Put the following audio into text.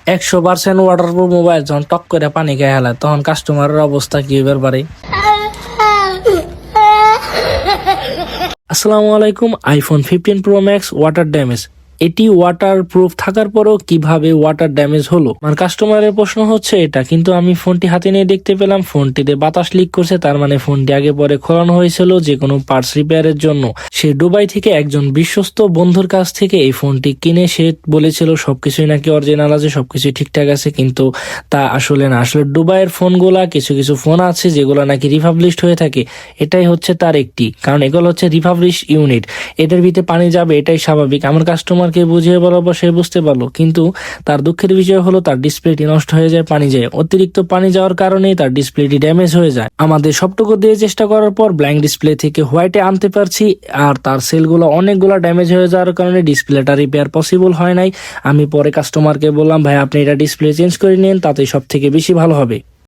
100% waterproof mobile যখন টক করে পানি খেয়ে হেলায় তখন কাস্টমারের অবস্থা কি হইবার পারে। আসসালামু আলাইকুম। IPhone 15 pro max water damage. এটি ওয়াটার প্রুফ থাকার পরও কিভাবে ওয়াটার ড্যামেজ হলো? আমার কাস্টমারের প্রশ্ন হচ্ছে এটা, কিন্তু আমি ফোনটি হাতে নিয়ে দেখতে পেলাম ফোনটিতে বাতাস লিক করছে। তার মানে ফোনটি আগে পরে খোলানো হয়েছিল যে কোনো পার্টস রিপেয়ারের জন্য। সে দুবাই থেকে একজন বিশ্বস্ত বন্ধুর কাছ থেকে এই ফোনটি কিনে সে বলেছিল সবকিছুই নাকি অরিজিনাল আছে, সবকিছুই ঠিকঠাক আছে, কিন্তু তা আসলে না। আসলে দুবাইয়ের ফোনগুলা কিছু কিছু ফোন আছে যেগুলো নাকি রিফাবলিশড হয়ে থাকে। এটাই হচ্ছে তার একটি কারণ, এগুলো হচ্ছে রিফাবলিশ ইউনিট। এটার ভিতরে পানি যাবে, এটাই স্বাভাবিক। আমার কাস্টমারকে বুঝিয়ে বলার পর সে বুঝতে পারলো, কিন্তু তার দুঃখের বিষয় হলো তার ডিসপ্লেটি নষ্ট হয়ে যায় পানি যায়। অতিরিক্ত পানি যাওয়ার কারণেই তার ডিসপ্লেটি ড্যামেজ হয়ে যায়। আমাদের সবটুকু দিয়ে চেষ্টা করার পর ব্ল্যাঙ্ক ডিসপ্লে থেকে হোয়াইটে আনতে পারছি, আর তার সেলগুলো অনেকগুলো ড্যামেজ হয়ে যাওয়ার কারণে ডিসপ্লেটা রিপেয়ার পসিবল হয় নাই। আমি পরে কাস্টমারকে বললাম, ভাই আপনি এটা ডিসপ্লে চেঞ্জ করে নিন, তাতে সব থেকে বেশি ভালো হবে।